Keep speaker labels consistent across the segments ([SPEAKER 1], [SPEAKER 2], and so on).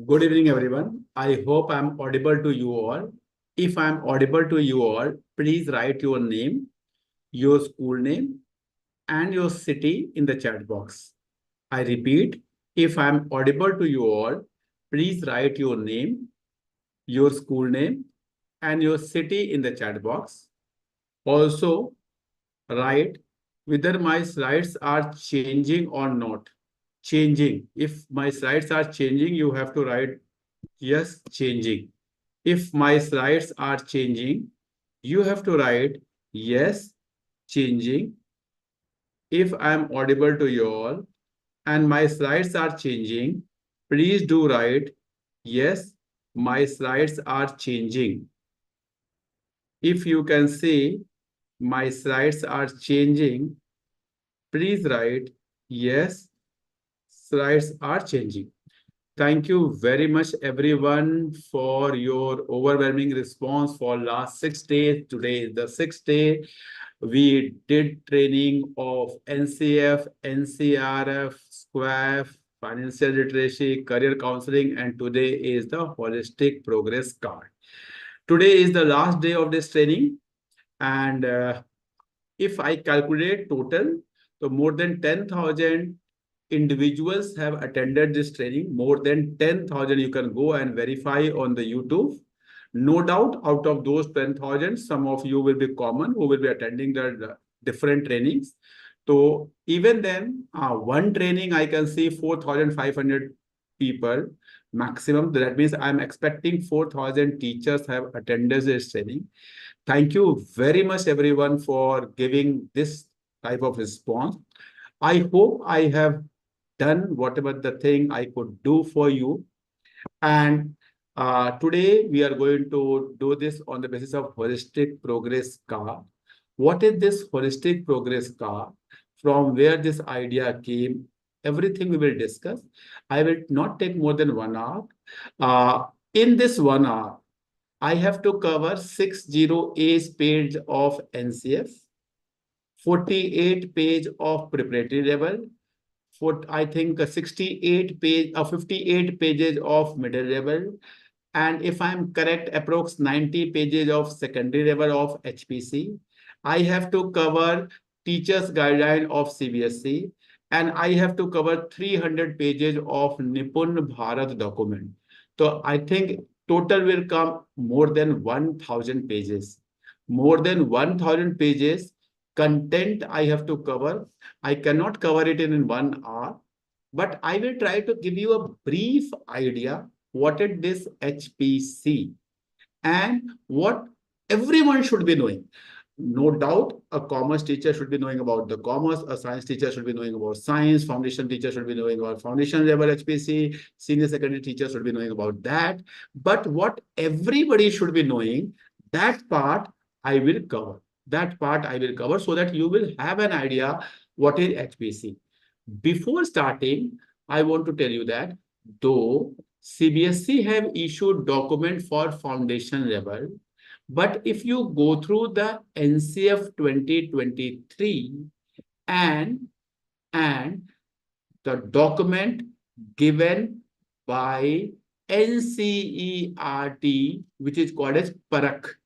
[SPEAKER 1] Good evening, everyone. I hope I'm audible to you all. If I'm audible to you all, please write your name, your school name, and your city in the chat box. I repeat, if I'm audible to you all, please write your name, your school name, and your city in the chat box. Also, write whether my slides are changing or not. Changing. If my slides are changing, you have to write yes, changing. If my slides are changing, you have to write yes, changing. If I'm audible to you all and my slides are changing, please do write yes, my slides are changing. If you can see my slides are changing, please write yes, slides are changing. Thank you very much, everyone, for your overwhelming response for last 6 days. Today is the 6th day. We did training of NCF, NCRF, SQUAF, financial literacy, career counseling, and today is the holistic progress card. Today is the last day of this training, and if I calculate total, so more than 10,000 individuals have attended this training. More than 10,000 you can go and verify on the YouTube. No doubt out of those 10,000, some of you will be common who will be attending the different trainings. So even then, one training I can see 4,500 people maximum. That means I'm expecting 4,000 teachers have attended this training. Thank you very much, everyone, for giving this type of response. I hope I have done whatever the thing I could do for you. And today we are going to do this on the basis of holistic progress car. What is this holistic progress car? From where this idea came? Everything we will discuss. I will not take more than 1 hour. In this 1 hour, I have to cover 60 page of NCF, 48 page of preparatory level, for I think 58 pages of middle level, and if I'm correct, approx 90 pages of secondary level of HPC. I have to cover teacher's guideline of CBSE, and I have to cover 300 pages of Nipun Bharat document. So I think total will come more than 1,000 pages. More than 1,000 pages content I have to cover. I cannot cover it in 1 hour, but I will try to give you a brief idea what is this HPC and what everyone should be knowing. No doubt, a commerce teacher should be knowing about the commerce, a science teacher should be knowing about science, foundation teacher should be knowing about foundation level HPC, senior secondary teacher should be knowing about that. But what everybody should be knowing, that part I will cover. That part I will cover so that you will have an idea what is HPC. Before starting, I want to tell you that though CBSE have issued document for foundation level, but if you go through the NCF 2023 and the document given by NCERT, which is called as Parak.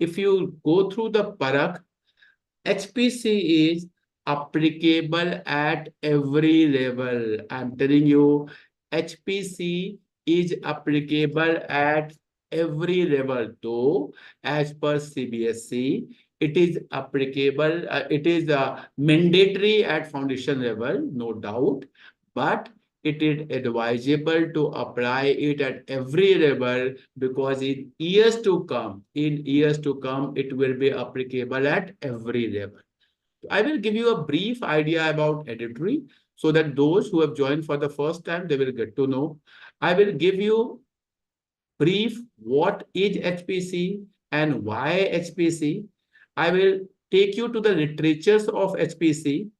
[SPEAKER 1] If you go through the Parak, HPC is applicable at every level. I'm telling you, HPC is applicable at every level. Though, as per CBSE, it is applicable, it is mandatory at foundation level, no doubt, but it is advisable to apply it at every level because in years to come, it will be applicable at every level. I will give you a brief idea about editory so that those who have joined for the first time, they will get to know. I will give you brief what is HPC and why HPC. I will take you to the literatures of HPC.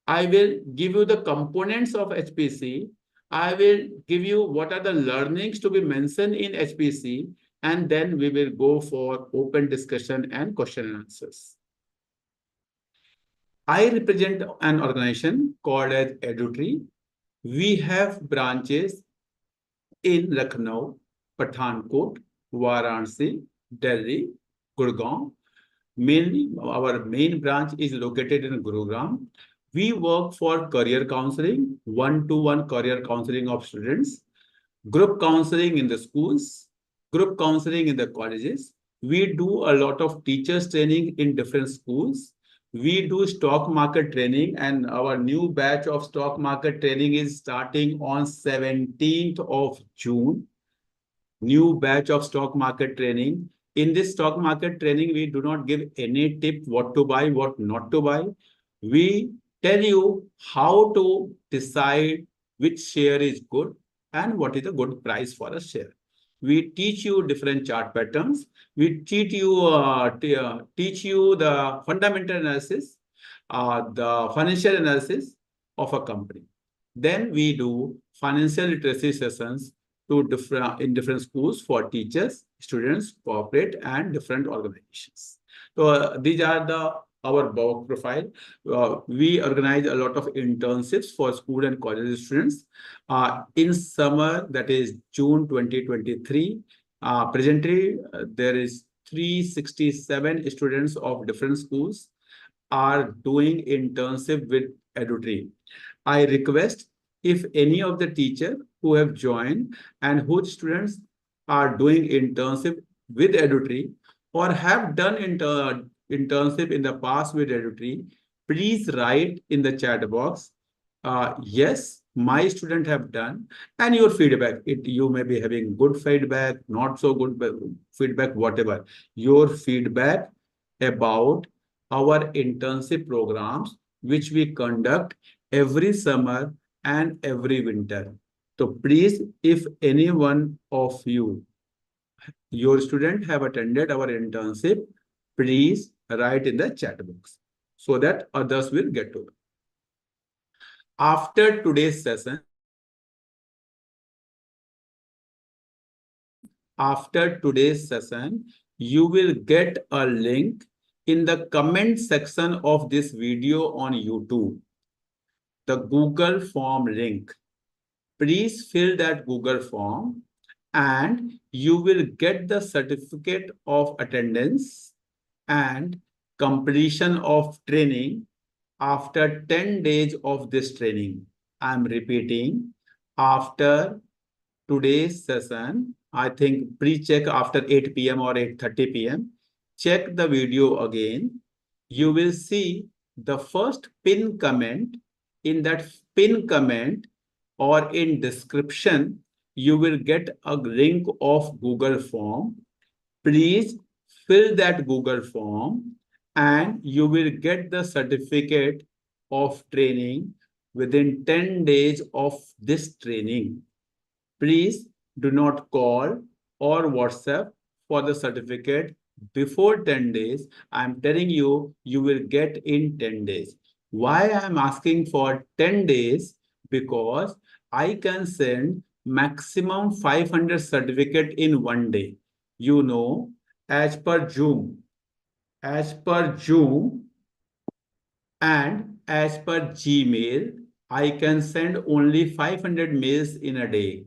[SPEAKER 1] I will give you the components of HPC. I will give you what are the learnings to be mentioned in HPC, and then we will go for open discussion and question and answers. I represent an organization called as Edutry. We have branches in Lucknow, Pathankot, Varanasi, Delhi, Gurgaon. Mainly, our main branch is located in Gurugram. We work for career counseling, one-to-one career counseling of students, group counseling in the schools, group counseling in the colleges. We do a lot of teachers training in different schools. We do stock market training, and our new batch of stock market training is starting on 17th of June. New batch of stock market training. In this stock market training, we do not give any tip what to buy, what not to buy. We tell you how to decide which share is good and what is a good price for a share. We teach you different chart patterns. We teach you the fundamental analysis, the financial analysis of a company. Then we do financial literacy sessions in different schools for teachers, students, corporate, and different organizations. So these are our work profile. We organize a lot of internships for school and college students. In summer, that is June 2023, presently there is 367 students of different schools are doing internship with EduTree. I request if any of the teacher who have joined and whose students are doing internship with EduTree or have done internship in the past with EduTree, please write in the chat box, yes, my student have done, and your feedback. You may be having good feedback, not so good feedback, whatever. Your feedback about our internship programs, which we conduct every summer and every winter. So please, if any one of you, your student have attended our internship, please write in the chat box so that others will get to know. After today's session, you will get a link in the comment section of this video on YouTube, the Google form link. Please fill that Google form and you will get the certificate of attendance and completion of training after 10 days of this training. I'm repeating, after today's session, I think pre-check after 8 p.m. or 8:30 p.m. Check the video again. You will see the first pin comment. In that pin comment or in description, you will get a link of Google form. Please fill that Google form and you will get the certificate of training within 10 days of this training. Please do not call or WhatsApp for the certificate before 10 days. I'm telling you, you will get in 10 days. Why I'm asking for 10 days? Because I can send maximum 500 certificate in one day. You know, as per Zoom and as per Gmail, I can send only 500 mails in a day.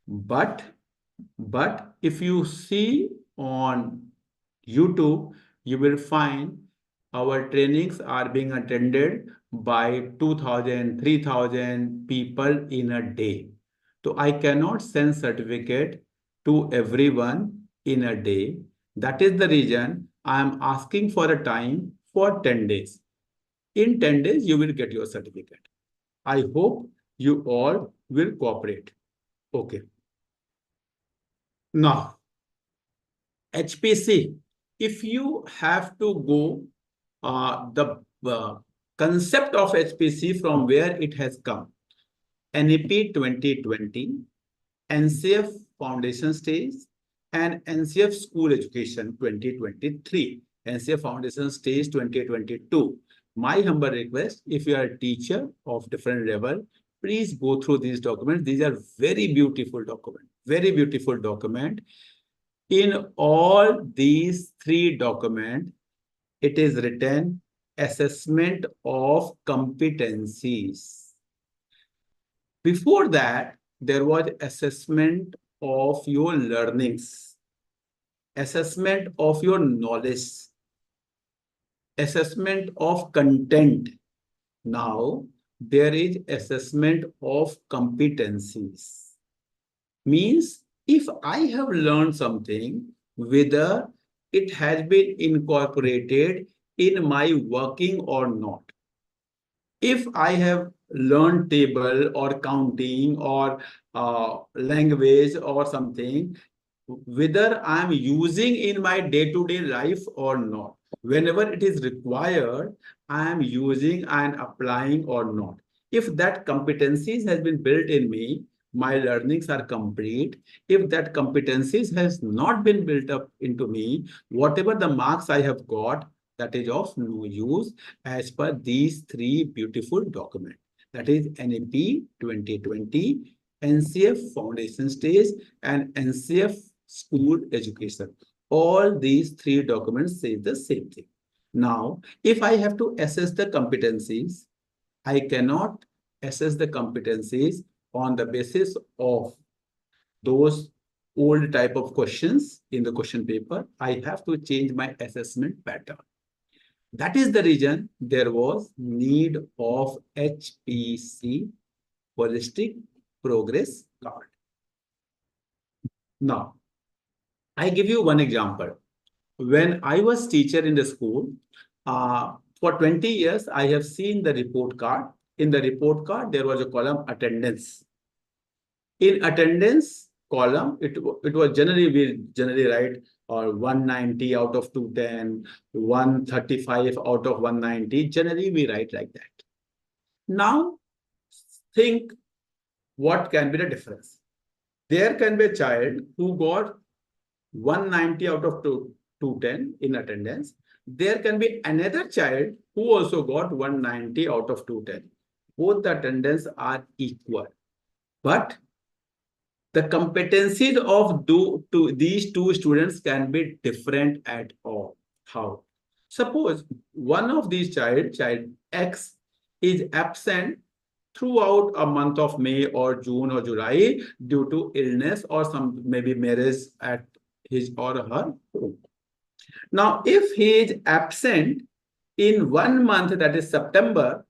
[SPEAKER 1] But if you see on YouTube, you will find our trainings are being attended by 2,000, 3,000 people in a day. So I cannot send certificate to everyone in a day. That is the reason I am asking for a time for 10 days. In 10 days, you will get your certificate. I hope you all will cooperate. Okay. Now, HPC, if you have to go the concept of HPC from where it has come, NEP 2020, NCF Foundation Stage, and NCF School Education 2023, NCF Foundation Stage 2022. My humble request, if you are a teacher of different level, please go through these documents. These are very beautiful documents, very beautiful document. In all these three documents, it is written assessment of competencies. Before that, there was assessment of your learnings, assessment of your knowledge, assessment of content. Now, there is assessment of competencies. Means if I have learned something, whether it has been incorporated in my working or not. If I have learned table or counting or language or something, whether I'm using in my day-to-day life or not. Whenever it is required, I am using and applying or not. If that competencies has been built in me, my learnings are complete. If that competencies has not been built up into me, whatever the marks I have got, that is of no use as per these three beautiful documents. That is NAP 2020, NCF Foundation Stage, and NCF School Education. All these three documents say the same thing. Now, if I have to assess the competencies, I cannot assess the competencies on the basis of those old type of questions in the question paper. I have to change my assessment pattern. That is the reason there was need of HPC, holistic progress card. Now, I give you one example. When I was teacher in the school, for 20 years, I have seen the report card. In the report card, there was a column attendance. In attendance column, it was generally, we generally write 190 out of 210, 135 out of 190. Generally, we write like that. Now, think what can be the difference. There can be a child who got 190 out of 210 in attendance. There can be another child who also got 190 out of 210. Both the attendance are equal. But the competencies of these two students can be different at all. How? Suppose one of these child X, is absent throughout a month of May or June or July due to illness or some maybe marriage at his or her home. Now, if he is absent in 1 month, that is September,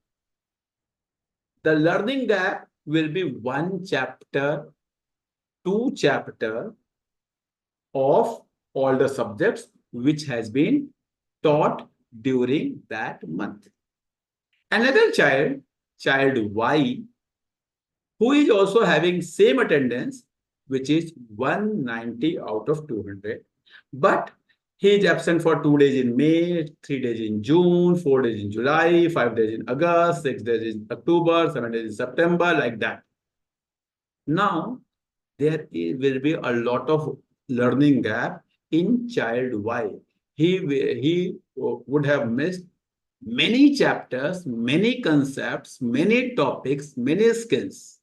[SPEAKER 1] the learning gap will be 1 chapter, 2 chapter of all the subjects which has been taught during that month. Another child Y, who is also having same attendance, which is 190 out of 200, but he is absent for 2 days in May, 3 days in June, 4 days in July, 5 days in August, 6 days in October, 7 days in September, like that. Now, there will be a lot of learning gap in child Y. He would have missed many chapters, many concepts, many topics, many skills.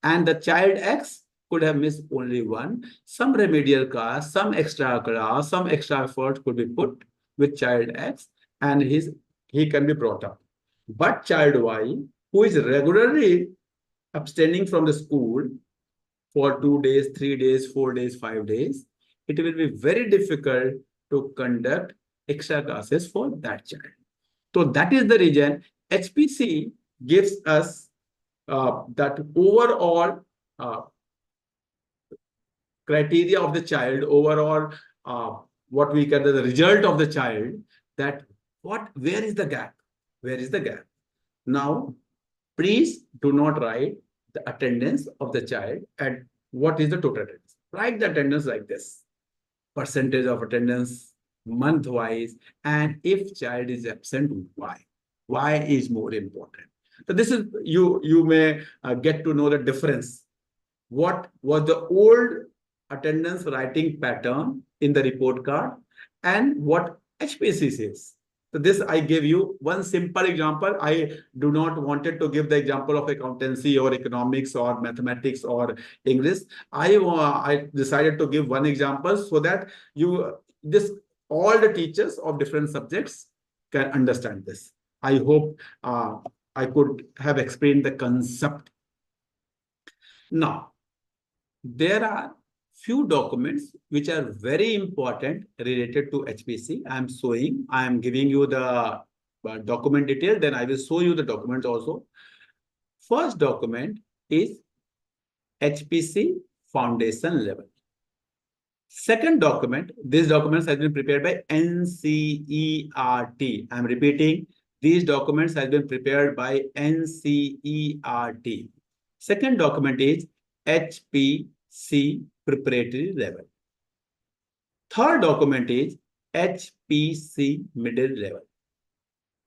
[SPEAKER 1] And the child X could have missed only one. Some remedial class, some extra class, some extra effort could be put with child X, and he can be brought up. But child Y, who is regularly abstaining from the school for 2 days, 3 days, 4 days, 5 days, it will be very difficult to conduct extra classes for that child. So that is the reason HPC gives us that overall criteria of the child, overall what we consider the result of the child, that where is the gap? Where is the gap? Now, please do not write the attendance of the child and what is the total attendance. Write the attendance like this: percentage of attendance, month-wise, and if child is absent, why? Why is more important. So this is, you may get to know the difference. What was the old attendance writing pattern in the report card and what HPC says. So this I gave you one simple example. I do not wanted to give the example of accountancy or economics or mathematics or English. I decided to give one example so that all the teachers of different subjects can understand this. I hope I could have explained the concept. Now, there are few documents which are very important related to HPC. I am giving you the document detail, then I will show you the documents also. First document is HPC foundation level. Second document, these documents has been prepared by NCERT. I'm repeating, these documents has been prepared by NCERT. Second document is HPC preparatory level. Third document is HPC middle level.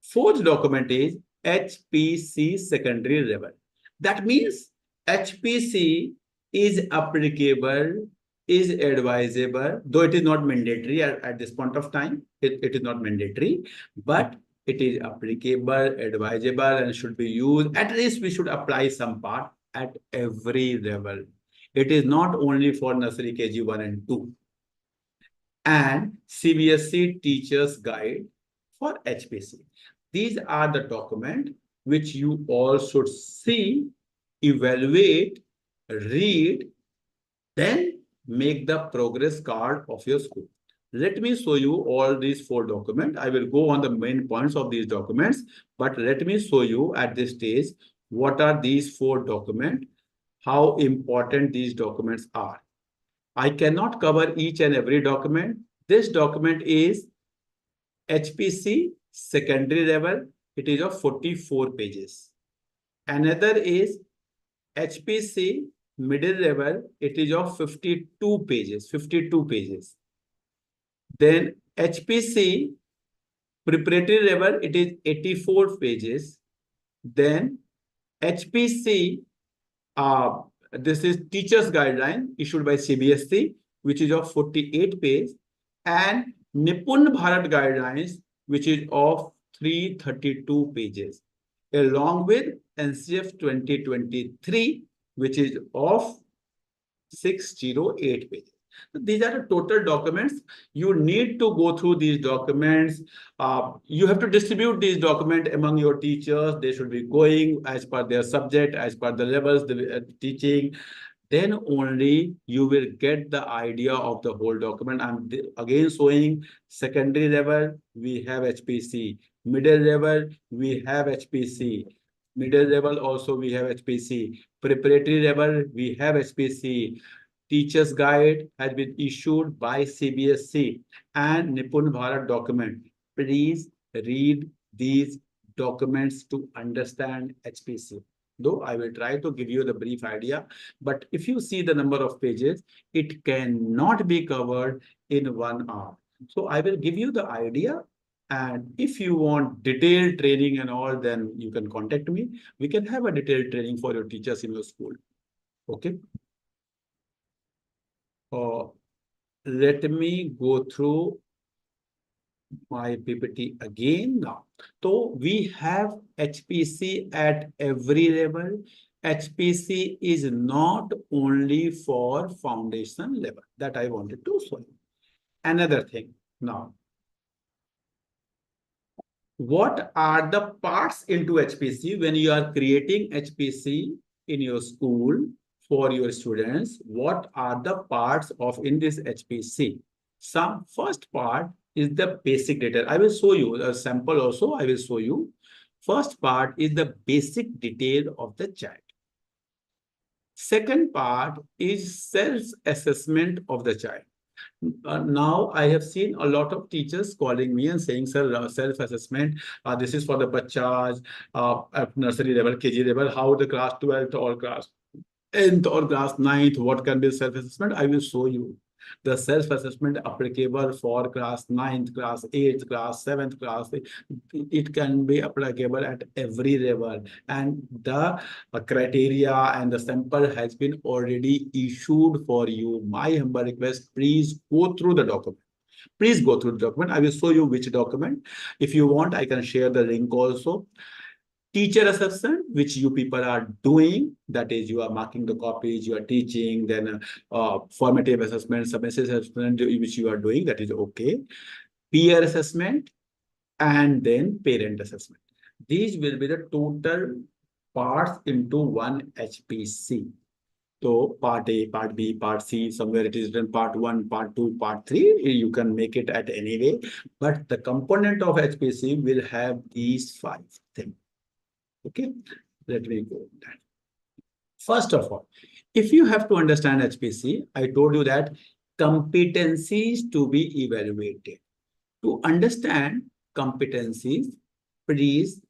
[SPEAKER 1] Fourth document is HPC secondary level. That means HPC is applicable, is advisable, though it is not mandatory at this point of time. It is not mandatory, but it is applicable, advisable, and should be used. At least we should apply some part at every level. It is not only for nursery KG 1 and 2. And CBSE Teacher's Guide for HPC. These are the documents which you all should see, evaluate, read, then make the progress card of your school. Let me show you all these 4 documents. I will go on the main points of these documents, but let me show you at this stage what are these 4 documents, how important these documents are. I cannot cover each and every document. This document is HPC secondary level. It is of 44 pages. Another is HPC middle level. It is of 52 pages. 52 pages. Then HPC preparatory level, it is 84 pages. Then HPC, this is teacher's guideline issued by CBSE, which is of 48 pages, and Nipun Bharat guidelines, which is of 332 pages, along with NCF 2023, which is of 608 pages. These are the total documents. You need to go through these documents. You have to distribute these documents among your teachers. They should be going as per their subject, as per the levels they teaching. Then only you will get the idea of the whole document. I'm again showing secondary level, we have HPC. Middle level, we have HPC. Middle level also we have HPC. Preparatory level, we have HPC. Teacher's Guide has been issued by CBSE and Nipun Bharat document. Please read these documents to understand HPC. Though I will try to give you the brief idea, but if you see the number of pages, it cannot be covered in 1 hour. So I will give you the idea, and if you want detailed training and all, then you can contact me. We can have a detailed training for your teachers in your school. Okay. Let me go through my PPT again now. So we have HPC at every level. HPC is not only for foundation level. That I wanted to show you. Another thing now. What are the parts into HPC when you are creating HPC in your school for your students? What are the parts of in this HPC? Some first part is the basic data. I will show you a sample also. I will show you. First part is the basic detail of the child. Second part is self-assessment of the child. Now I have seen a lot of teachers calling me and saying, sir, self-assessment, this is for the bachas at nursery level, KG level, how the class 12th or class 10th or class 9th, what can be self-assessment? I will show you. The self-assessment applicable for class 9th, class 8th, class 7th, class 8th. It can be applicable at every level. And the criteria and the sample has been already issued for you. My humble request, please go through the document. Please go through the document. I will show you which document. If you want, I can share the link also. Teacher assessment, which you people are doing, that is, you are marking the copies, you are teaching, then formative assessment, submissive assessment, which you are doing, that is okay. Peer assessment, and then parent assessment. These will be the total parts into one HPC. So part A, part B, part C, somewhere it is written part 1, part 2, part 3. You can make it at any way. But the component of HPC will have these 5 things. Okay, let me go. First of all, if you have to understand HPC, I told you that competencies to be evaluated. To understand competencies, please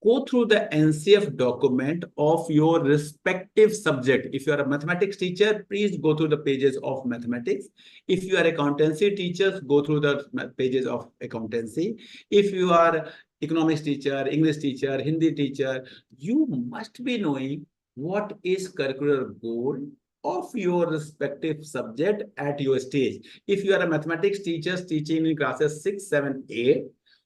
[SPEAKER 1] go through the NCF document of your respective subject. If you are a mathematics teacher, please go through the pages of mathematics. If you are accountancy teachers, go through the pages of accountancy. If you are economics teacher, English teacher, Hindi teacher, you must be knowing what is curricular goal of your respective subject at your stage. If you are a mathematics teacher teaching in classes 6, 7, 8,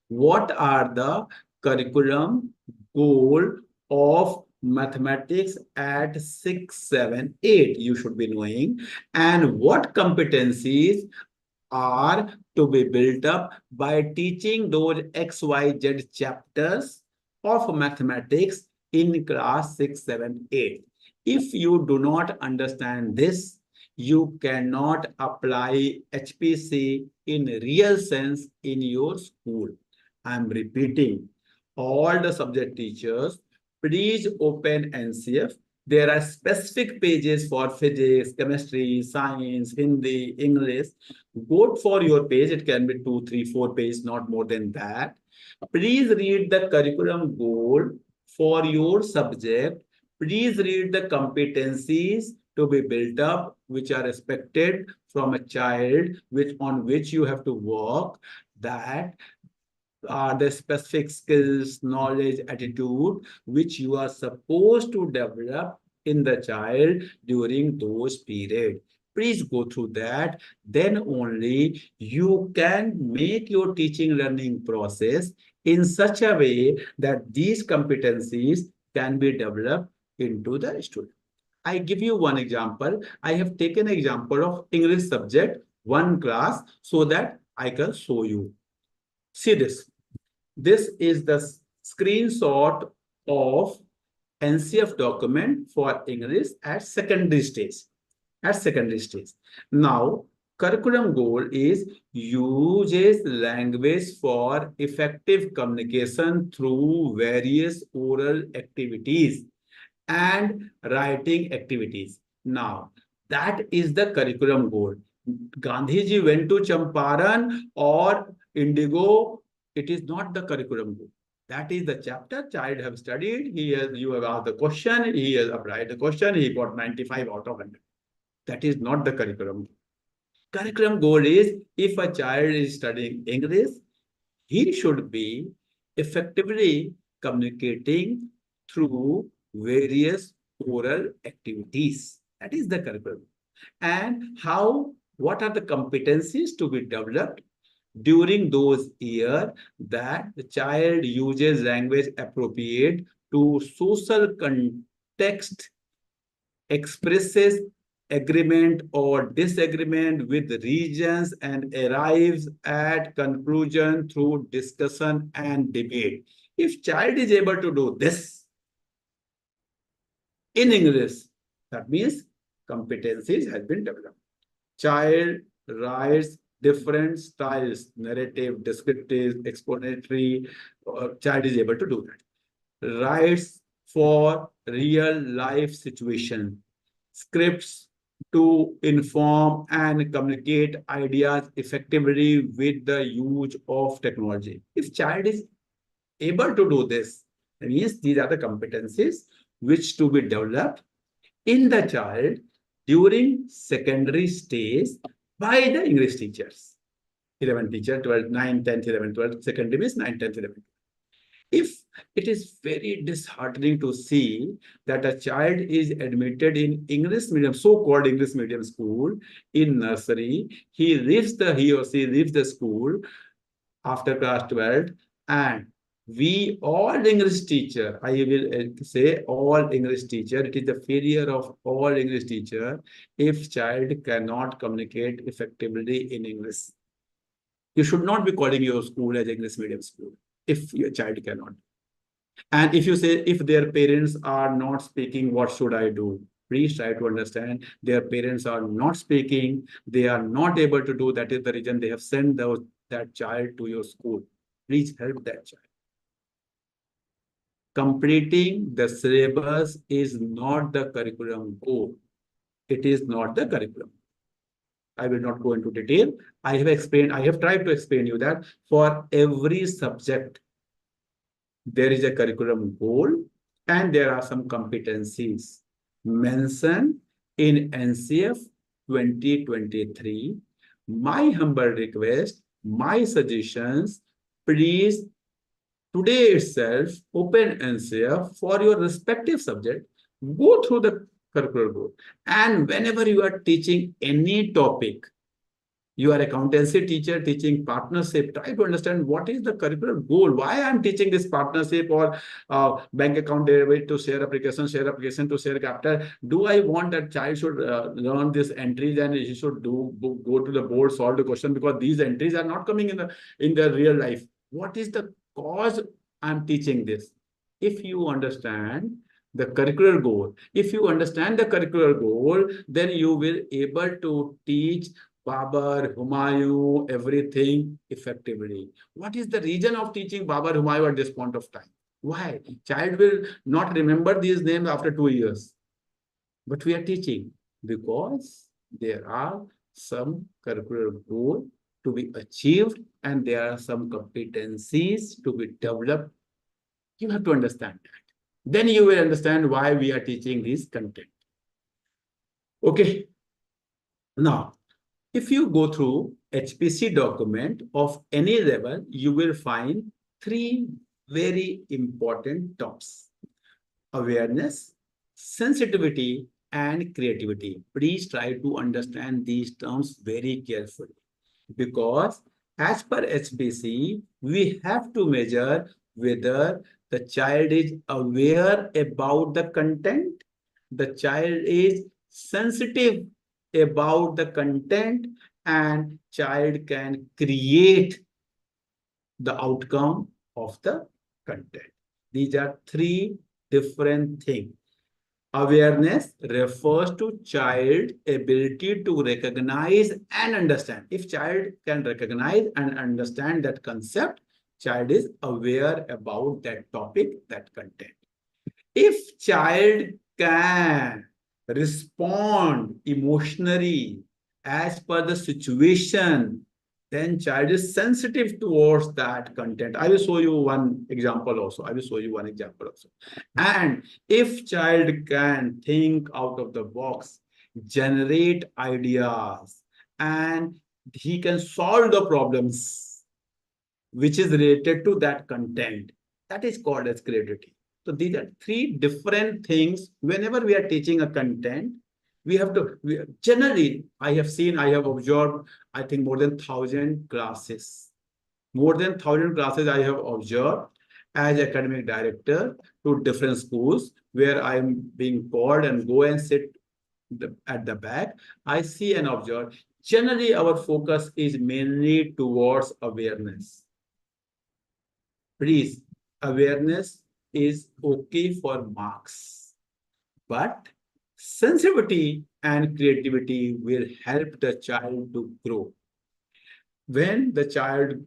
[SPEAKER 1] what are the curriculum goal of mathematics at 6, 7, 8? You should be knowing. And what competencies are to be built up by teaching those XYZ chapters of mathematics in class 6, 7, 8. If you do not understand this, you cannot apply HPC in real sense in your school. I'm repeating, all the subject teachers, please open NCF. There are specific pages for physics, chemistry, science, Hindi, English. Go for your page. It can be 2, 3, 4 pages, not more than that. Please read the curriculum goal for your subject. Please read the competencies to be built up, which are expected from a child, on which you have to work. That are the specific skills, knowledge, attitude, which you are supposed to develop in the child during those periods. Please go through that. Then only you can make your teaching learning process in such a way that these competencies can be developed into the student. I give you one example. I have taken an example of English subject, one class, so that I can show you. See this. This is the screenshot of NCF document for English at secondary stage. At secondary stage. Now, curriculum goal is uses language for effective communication through various oral activities and writing activities. Now, that is the curriculum goal. Gandhi ji went to Champaran or Indigo. It is not the curriculum goal. That is the chapter child have studied. You have asked the question. He has applied the question. He got 95 out of 100. That is not the curriculum. Curriculum goal is if a child is studying English, he should be effectively communicating through various oral activities. That is the curriculum. And what are the competencies to be developed during those years that the child uses language appropriate to social context, expresses agreement or disagreement with regions, and arrives at conclusion through discussion and debate. If child is able to do this in English, that means competencies has been developed. Child writes different styles, narrative, descriptive, explanatory. Child is able to do that. Writes for real life situation, scripts to inform and communicate ideas effectively with the use of technology. If child is able to do this, that means these are the competencies which to be developed in the child during secondary stage by the English teachers. 11 teacher, 12, 9, 10, 11, 12, secondary means 9, 10, 11. If it is very disheartening to see that a child is admitted in English medium, so-called English medium school in nursery, he or she leaves the school after class 12, and we all English teacher, I will say all English teacher, it is the failure of all English teacher if child cannot communicate effectively in English. You should not be calling your school as English medium school if your child cannot. And if you say, if their parents are not speaking, what should I do? Please try to understand. Their parents are not speaking. They are not able to do. That is the reason they have sent that child to your school. Please help that child. Completing the syllabus is not the curriculum goal. It is not the curriculum. I will not go into detail. I have tried to explain you that for every subject, there is a curriculum goal and there are some competencies mentioned in NCF 2023. My humble request, my suggestions, please today itself open NCF for your respective subject, go through the curriculum goal. And whenever you are teaching any topic, you are accountancy teacher teaching partnership, try to understand what is the curricular goal, why I'm teaching this partnership or bank account derivative to share application to share capital. Do I want that child should learn these entries and he should go to the board, solve the question, because these entries are not coming in the real life. What is the cause I'm teaching this? If you understand the curricular goal, if you understand the curricular goal, then you will able to teach Babar, Humayun, everything effectively. What is the reason of teaching Babar, Humayun at this point of time? Why? Child will not remember these names after 2 years. But we are teaching because there are some curricular goals to be achieved and there are some competencies to be developed. You have to understand that. Then you will understand why we are teaching this content. Okay. Now, if you go through HPC document of any level, you will find three very important topics: awareness, sensitivity, and creativity. Please try to understand these terms very carefully because as per HPC, we have to measure whether the child is aware about the content, the child is sensitive about the content, and child can create the outcome of the content. These are three different things. Awareness refers to child ability to recognize and understand. If child can recognize and understand that concept, child is aware about that topic, that content. If child can respond emotionally as per the situation, then child is sensitive towards that content. I will show you one example also. And if child can think out of the box, generate ideas, and he can solve the problems which is related to that content, that is called as creativity. So these are three different things. Whenever we are teaching a content, we have to, generally, I have observed, I think more than 1,000 classes. More than 1,000 classes I have observed as academic director to different schools where I'm being called and go and sit at the back. I see and observe. Generally, our focus is mainly towards awareness. Please, awareness is okay for marks, but sensitivity and creativity will help the child to grow. When the child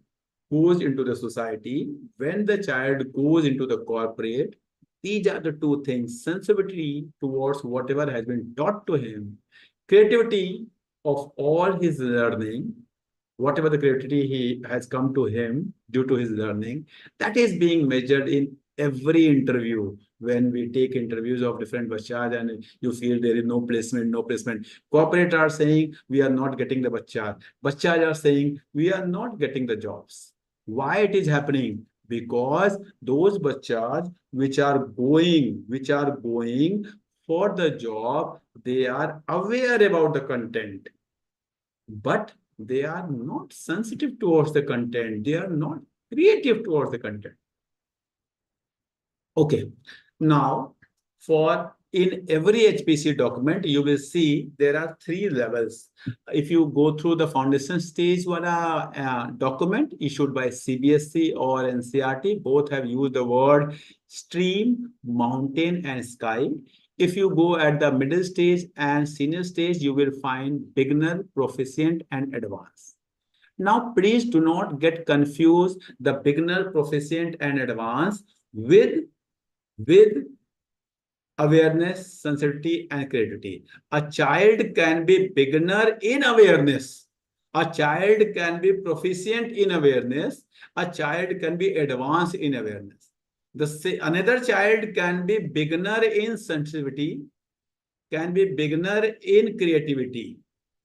[SPEAKER 1] goes into the society, when the child goes into the corporate, these are the two things: sensitivity towards whatever has been taught to him, creativity of all his learning, whatever the creativity he has come to him due to his learning, that is being measured in every interview. When we take interviews of different bachas and you feel there is no placement. Corporate are saying we are not getting the bachas. Bachas are saying we are not getting the jobs. Why it is happening? Because those bachas which are going for the job, they are aware about the content, but they are not sensitive towards the content. They are not creative towards the content. Okay. Now, for in every HPC document, you will see there are three levels. If you go through the foundation stage document issued by CBSE or NCRT, both have used the word stream, mountain, and sky. If you go at the middle stage and senior stage, you will find beginner, proficient, and advanced. Now, please do not get confused the beginner, proficient, and advanced with awareness, sensitivity, and creativity. A child can be beginner in awareness. A child can be proficient in awareness. A child can be advanced in awareness. Another child can be beginner in sensitivity, can be beginner in creativity.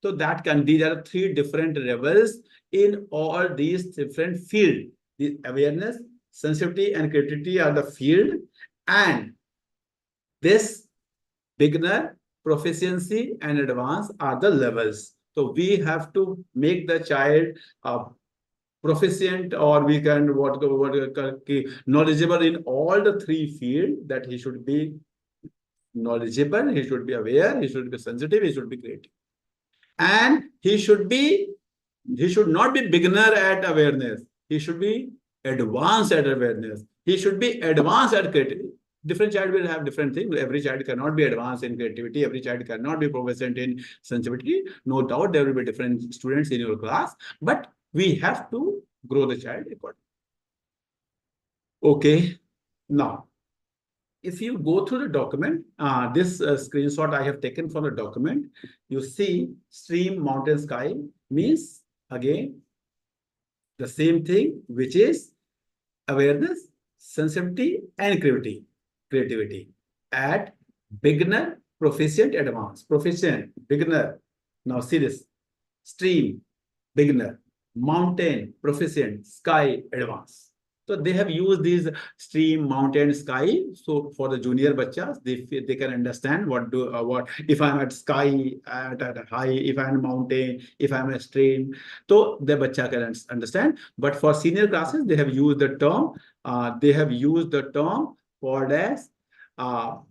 [SPEAKER 1] So these are three different levels in all these different fields. The awareness, sensitivity, and creativity are the field, and this beginner, proficiency, and advanced are the levels. So we have to make the child proficient, or we can knowledgeable in all the three fields, that he should be knowledgeable, he should be aware, he should be sensitive, he should be creative. And he should not be beginner at awareness. He should be advanced at awareness. He should be advanced at creativity. Different child will have different things. Every child cannot be advanced in creativity. Every child cannot be proficient in sensitivity. No doubt there will be different students in your class, but we have to grow the child accordingly. Okay. Now, if you go through the document, this screenshot I have taken from the document, you see stream, mountain, sky means again the same thing, which is awareness, sensitivity, and creativity at beginner, proficient, advanced. Proficient, beginner. Now see this: stream, beginner; mountain, proficient; sky, advanced. So they have used these stream, mountain, sky. So for the junior bachas, they can understand what if I'm at sky, at high, if I'm mountain, if I'm a stream. So the bacha can understand. But for senior classes, they have used the term. Called as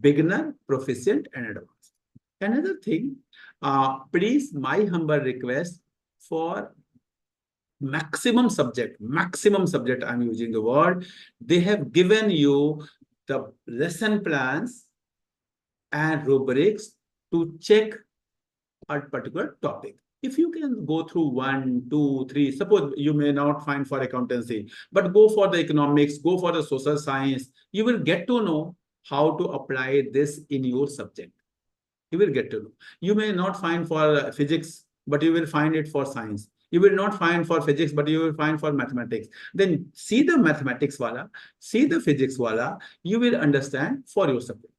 [SPEAKER 1] beginner, proficient, and advanced. Another thing, please, my humble request for maximum subject, I'm using the word, they have given you the lesson plans and rubrics to check a particular topic. If you can go through 1, 2, 3, suppose you may not find for accountancy, but go for the economics, go for the social science, you will get to know how to apply this in your subject. You will get to know. You may not find for physics, but you will find it for science. You will not find for physics, but you will find for mathematics. Then see the mathematics wala, see the physics wala, you will understand for your subject.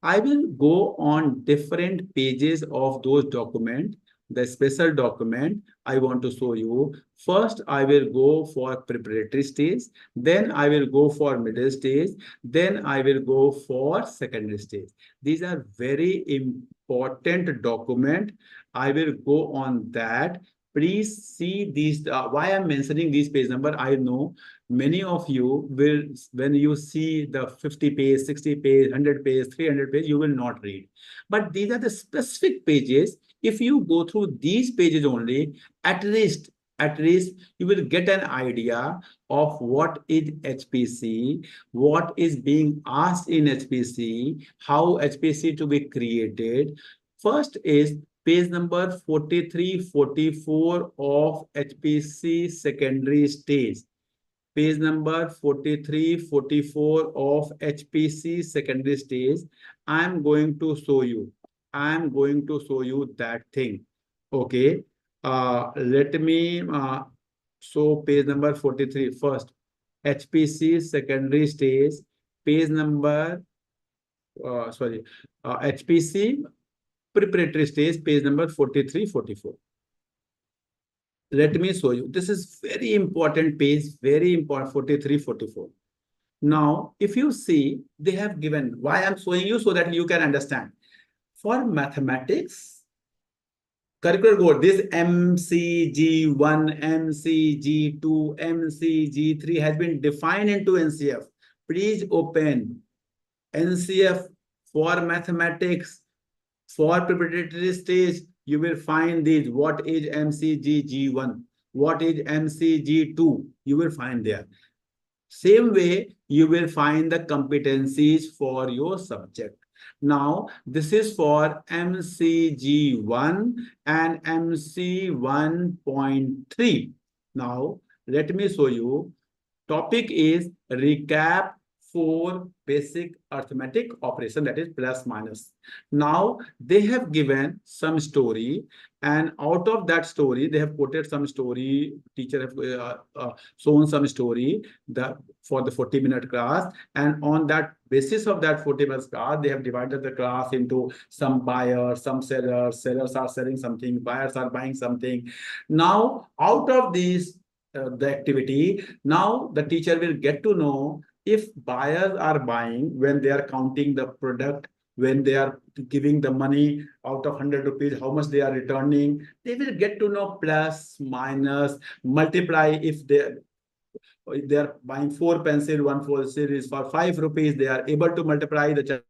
[SPEAKER 1] I will go on different pages of those documents, the special document I want to show you. First, I will go for preparatory stage, then I will go for middle stage, then I will go for secondary stage. These are very important document. I will go on that. Please see these. Why I'm mentioning these page number, I know many of you will, when you see the 50 page, 60 page, 100 page, 300 page, you will not read. But these are the specific pages. If you go through these pages only, at least you will get an idea of what is HPC, what is being asked in HPC, how HPC to be created. First is page number 43, 44 of HPC secondary stage. Page number 43, 44 of HPC secondary stage. I'm going to show you. I'm going to show you that thing. Okay. Let me show page number 43 first. HPC secondary stage, page number, HPC preparatory stage, page number 43, 44. Let me show you. This is very important page, very important, 43, 44. Now, if you see, they have given, why I'm showing you so that you can understand. For mathematics, curricular goal, this MCG1, MCG2, MCG3 has been defined into NCF. Please open NCF for mathematics, for preparatory stage. You will find these. What is MCG1? What is MCG2? You will find there. Same way, you will find the competencies for your subject. Now, this is for MCG1 and MC 1.3. Now, let me show you. Topic is recap for basic arithmetic operation, that is plus minus. Now they have given some story, and out of that story they have quoted some story. Teacher have shown some story for the 40-minute class, and on that basis of that 40-minute class they have divided the class into some buyers, some sellers. Sellers are selling something, buyers are buying something. Now out of these the activity, now the teacher will get to know if buyers are buying when they are counting the product, when they are giving the money out of 100 rupees, how much they are returning. They will get to know plus, minus, multiply. If they are buying 4 pencil, one pencil is for 5 rupees, they are able to multiply the child.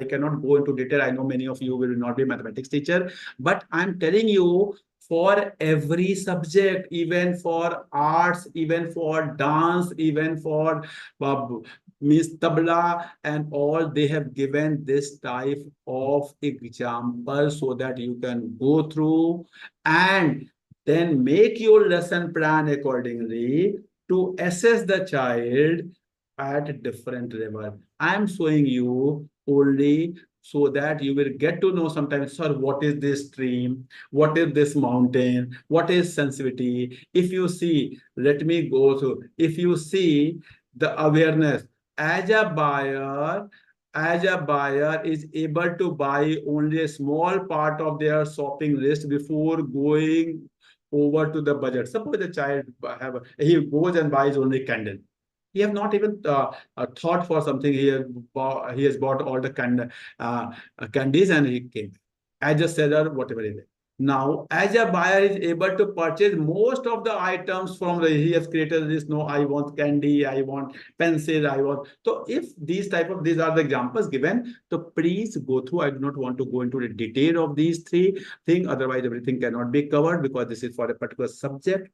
[SPEAKER 1] I cannot go into detail. I know many of you will not be mathematics teacher, but I'm telling you, for every subject, even for arts, even for dance, even for Miss Tabla and all, they have given this type of example so that you can go through and then make your lesson plan accordingly to assess the child at different level. I am showing you only so that you will get to know sometimes, sir, what is this stream? What is this mountain? What is sensitivity? If you see, let me go through. If you see the awareness, as a buyer, is able to buy only a small part of their shopping list before going over to the budget. Suppose the child he goes and buys only candle. He have not even thought for something. He has bought all the candies and he came as a seller, whatever it is. Now, as a buyer is able to purchase most of the items from he has created this. No, I want candy, I want pencil, I want. So, if these are the examples given, so please go through. I do not want to go into the detail of these three things. Otherwise, everything cannot be covered because this is for a particular subject.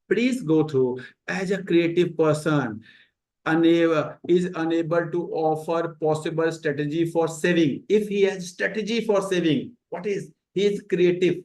[SPEAKER 1] Please go through as a creative person unable to offer possible strategy for saving. If he has strategy for saving, what is he is creative,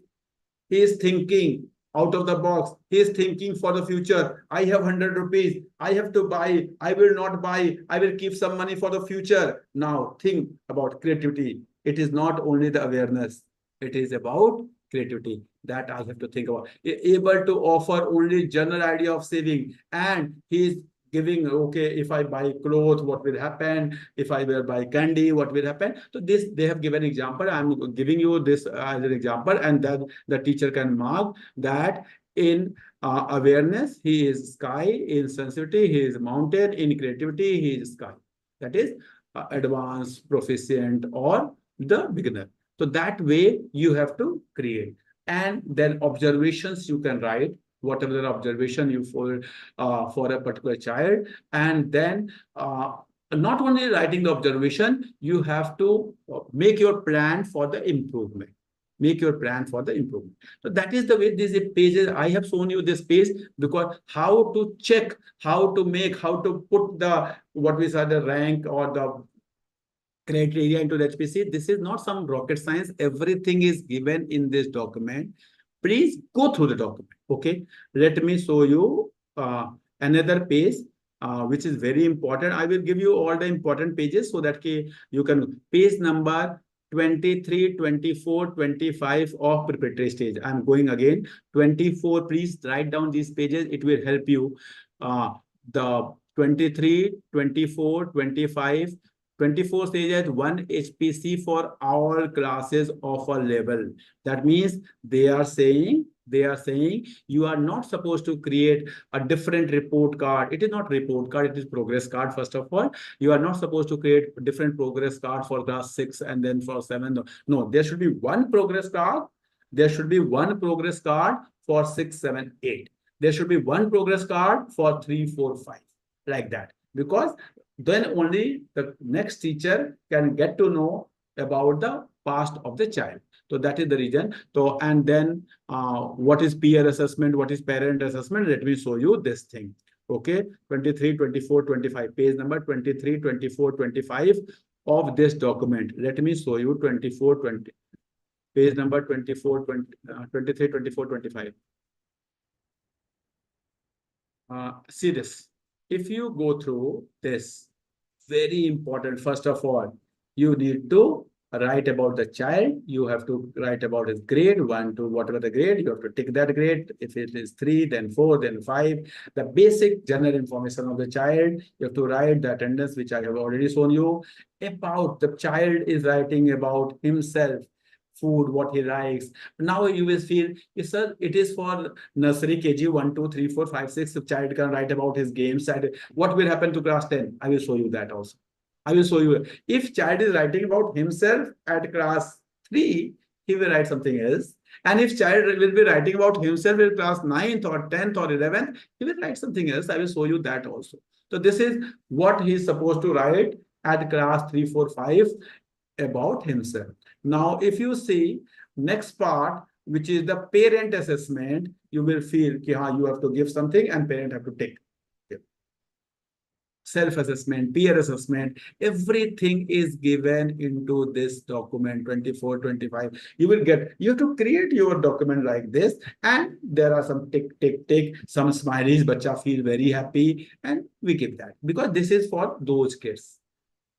[SPEAKER 1] he is thinking out of the box, he is thinking for the future. I have 100 rupees, I have to buy, I will not buy, I will keep some money for the future. Now think about creativity. It is not only the awareness, it is about creativity that I have to think about. Able to offer only general idea of saving, and he is giving, okay, if I buy clothes, what will happen? If I will buy candy, what will happen? So this, they have given example. I'm giving you this as an example, and then the teacher can mark that in awareness, he is sky; in sensitivity, he is mountain; in creativity, he is sky. That is advanced, proficient, or the beginner. So that way you have to create. And then observations you can write, whatever the observation you for a particular child. And then not only writing the observation, you have to make your plan for the improvement. Make your plan for the improvement. So that is the way these pages, I have shown you this page because how to check, how to make, how to put the, what we say, the rank or the criteria into the HPC. This is not some rocket science. Everything is given in this document. Please go through the document. Okay. Let me show you another page, which is very important. I will give you all the important pages so that you can page number 23, 24, 25 of preparatory stage. I'm going again. 24, please write down these pages. It will help you. The 23, 24, 25, 24 stages, one HPC for all classes of a level. That means they are saying you are not supposed to create a different report card. It is not report card, it is progress card. First of all, you are not supposed to create different progress card for class 6 and then for 7. No, there should be one progress card. There should be one progress card for 6, 7, 8. There should be one progress card for 3, 4, 5, like that. Because then only the next teacher can get to know about the past of the child. So that is the reason. So, and then what is peer assessment, what is parent assessment? Let me show you this thing. Okay, 23, 24, 25, page number 23, 24, 25 of this document. Let me show you 24, 20, page number 24, 20, 23, 24, 25. See this. If you go through this, very important, first of all, you need to write about the child. You have to write about his grade, 1 to whatever the grade. You have to tick that grade. If it is 3, then 4, then 5. The basic general information of the child. You have to write the attendance, which I have already shown you. About the child is writing about himself, food, what he likes. Now you will feel, yes, sir, it is for nursery KG 1, 2, 3, 4, 5, 6. The child can write about his games. And what will happen to class 10? I will show you that also. I will show you. If child is writing about himself at class 3, he will write something else. And if child will be writing about himself in class 9th or 10th or 11th, he will write something else. I will show you that also. So this is what he is supposed to write at class 3, 4, 5 about himself. Now, if you see next part, which is the parent assessment, you will feel ki, you have to give something and parent have to take. Self-assessment, peer assessment, everything is given into this document 24, 25. You have to create your document like this, and there are some tick, some smileys, bacha feel very happy, and we give that because this is for those kids.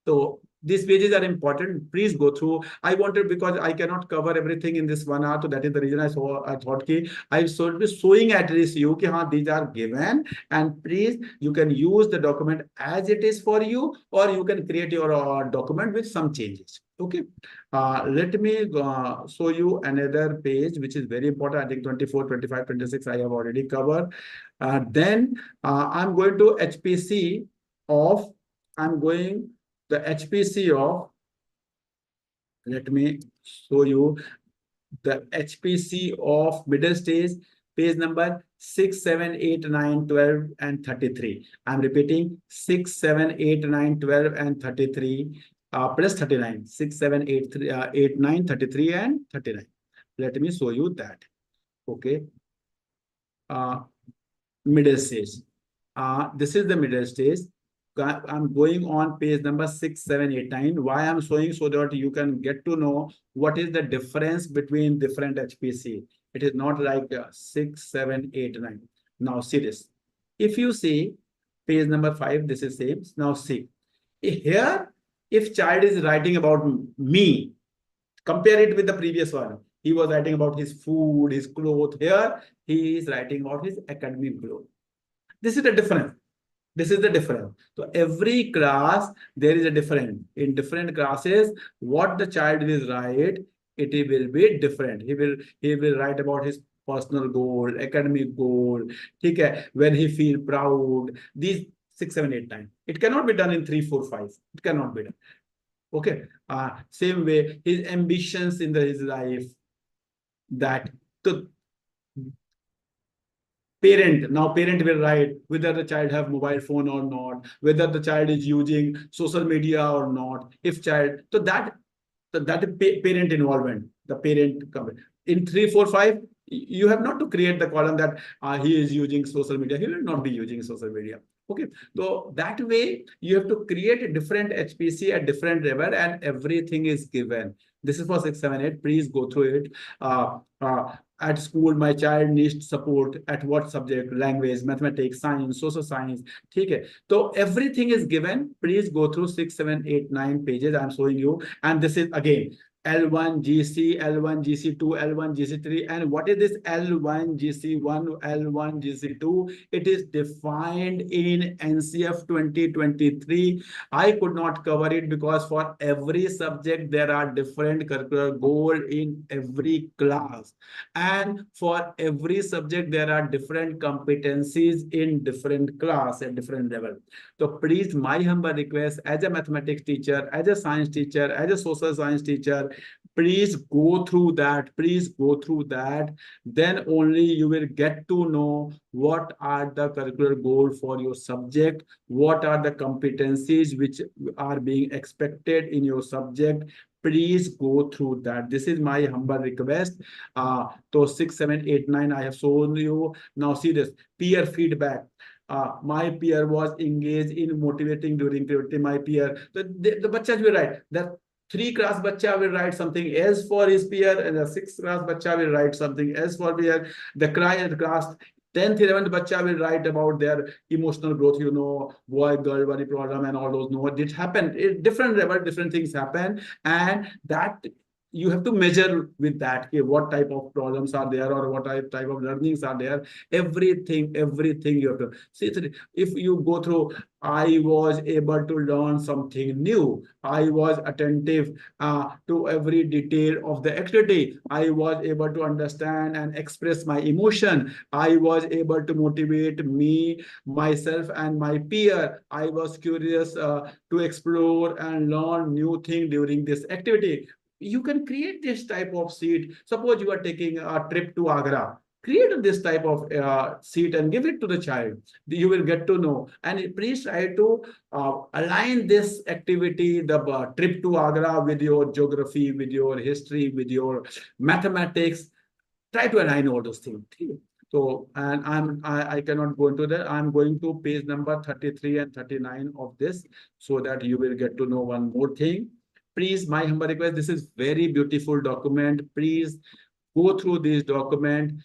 [SPEAKER 1] So these pages are important. Please go through. I wanted, because I cannot cover everything in this 1 hour. So that is the reason I thought ki I should be showing at least you ki, these are given, and please you can use the document as it is for you, or you can create your document with some changes. Okay. Let me show you another page, which is very important. I think 24, 25, 26, I have already covered. Then I'm going to HPC of, I'm going the HPC of, let me show you the HPC of middle stage, page number 6, 7, 8, 9, 12, and 33. I'm repeating 6, 7, 8, 9, 12, and 33 plus 39. 6, 7, 8, 3, 8, 9, 33, and 39. Let me show you that. Okay. Middle stage. This is the middle stage. I'm going on page number 6, 7, 8, 9. Why I'm showing, so that you can get to know what is the difference between different HPC. It is not like 6, 7, 8, 9. Now see this. If you see page number 5, this is same. Now see here, if child is writing about me, compare it with the previous one. He was writing about his food, his clothes. Here he is writing about his academic growth. This is the difference. This is the difference. So every class, there is a difference. In different classes, what the child will write, it will be different. He will write about his personal goal, academic goal, okay, when he feel proud, these 6, 7, 8 times. It cannot be done in 3, 4, 5. It cannot be done. Okay. Same way, his ambitions in his life, that the parent, now parent will write whether the child have mobile phone or not, whether the child is using social media or not. If child, so that parent involvement, the parent in 3, 4, 5, you have not to create the column that he is using social media. He will not be using social media. Okay, so that way you have to create a different HPC at different level, and everything is given. This is for 6, 7, 8. Please go through it. At school, my child needs support at what subject? Language, mathematics, science, social science. Okay, so everything is given. Please go through 6, 7, 8, 9 pages. I'm showing you, and this is again L1 GC, L1 GC2, L1 GC3. And what is this L1 GC1, L1 GC2? It is defined in NCF 2023. I could not cover it because for every subject, there are different curricular goals in every class. And for every subject, there are different competencies in different class at different level. So please, my humble request, as a mathematics teacher, as a science teacher, as a social science teacher, please go through that. Please go through that. Then only you will get to know what are the curricular goals for your subject, what are the competencies which are being expected in your subject. Please go through that. This is my humble request. So 6, 7, 8, 9, I have shown you. Now see this peer feedback. My peer was engaged in motivating during activity. My peer, the bachas will write that 3 class bacha will write something else for his peer, and the 6th class bacha will write something else for peer. The class 10th, 11th bacha will write about their emotional growth, boy, girl, body problem, and all those. No, it happened. Different level, different things happen, and that you have to measure with that. Okay, what type of problems are there, or what type of learnings are there. Everything you have to see. If you go through, I was able to learn something new. I was attentive to every detail of the activity. I was able to understand and express my emotion. I was able to motivate me, myself, and my peer. I was curious to explore and learn new things during this activity. You can create this type of seat. Suppose you are taking a trip to Agra. Create this type of seat and give it to the child. You will get to know. And please try to align this activity, the trip to Agra, with your geography, with your history, with your mathematics. Try to align all those things. So, and I cannot go into that. I'm going to page number 33 and 39 of this, so that you will get to know one more thing. Please, my humble request, this is very beautiful document. Please go through this document.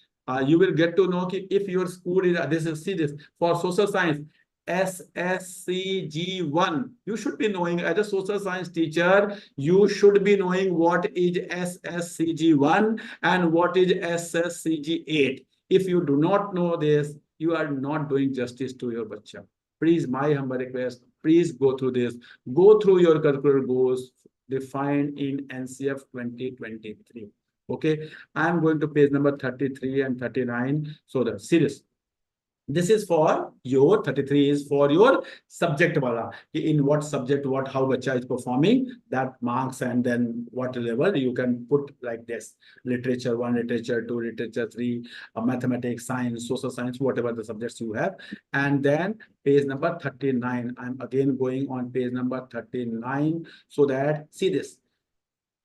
[SPEAKER 1] You will get to know if your school is, this is, see this, for social science, SSCG1. You should be knowing, as a social science teacher, you should be knowing what is SSCG1 and what is SSCG8. If you do not know this, you are not doing justice to your bacha. Please, my humble request, please go through this. Go through your curricular goals defined in NCF 2023. Okay, I'm going to page number 33 and 39. So the series. This is for your 33 is for your subject wala. In what subject, how bacha is performing, that marks, and then what level you can put like this: literature 1, literature 2, literature 3, mathematics, science, social science, whatever the subjects you have. And then page number 39. I'm again going on page number 39, so that, see this.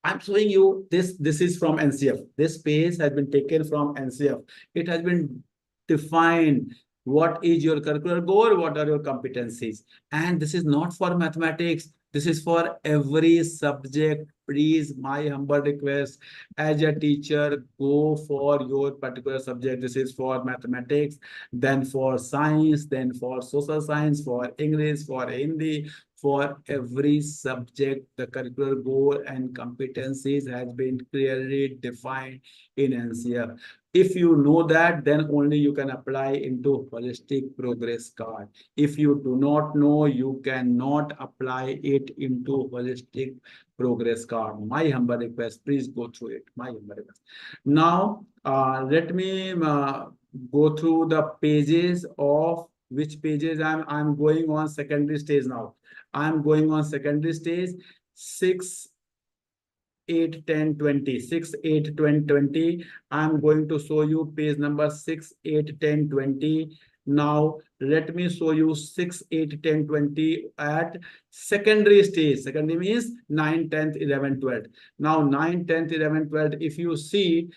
[SPEAKER 1] I'm showing you this. This is from NCF. This page has been taken from NCF. It has been defined. What is your curricular goal? What are your competencies? And this is not for mathematics. This is for every subject. Please, my humble request, as a teacher, go for your particular subject. This is for mathematics, then for science, then for social science, for English, for Hindi. For every subject, the curricular goal and competencies has been clearly defined in NCF. If you know that, then only you can apply into holistic progress card. If you do not know, you cannot apply it into holistic progress card. My humble request, please go through it. My humble request. Now, let me go through the pages of which pages I'm going on secondary stage now. I'm going on secondary stage 6, 8, 10, 20. 6, 8, 20, 20. I'm going to show you page number 6, 8, 10, 20. Now, let me show you 6, 8, 10, 20 at secondary stage. Secondary means 9, 10th, 11, 12th. Now, 9, 10th, 11, 12th, if you see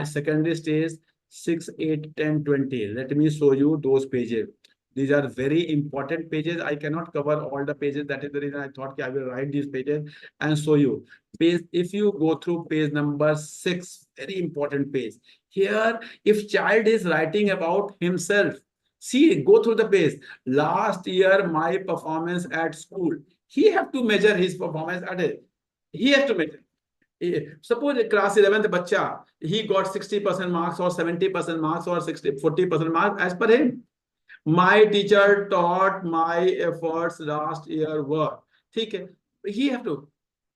[SPEAKER 1] secondary stage 6, 8, 10, 20. Let me show you those pages. These are very important pages. I cannot cover all the pages. That is the reason I thought I will write these pages and show you. Page, if you go through page number 6, very important page. Here, if child is writing about himself, see, go through the page. Last year, my performance at school. He have to measure his performance at it. He has to measure. Suppose class 11th bacha, he got 60% marks or 70% marks or 40% marks as per him. My teacher taught my efforts last year were. Okay, he have to.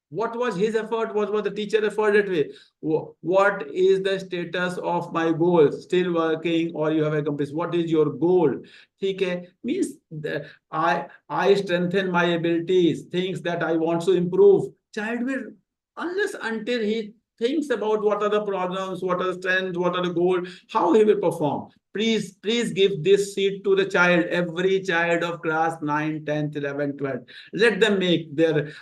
[SPEAKER 1] What was his effort? What was the teacher effort that way? What is the status of my goals? Still working, or you have accomplished? What is your goal? Okay, means I strengthen my abilities, things that I want to improve. Child will, unless until he thinks about what are the problems, what are the strengths, what are the goals, how he will perform. Please give this seat to the child, every child of class 9, 10th, 11, 12th. Let them make their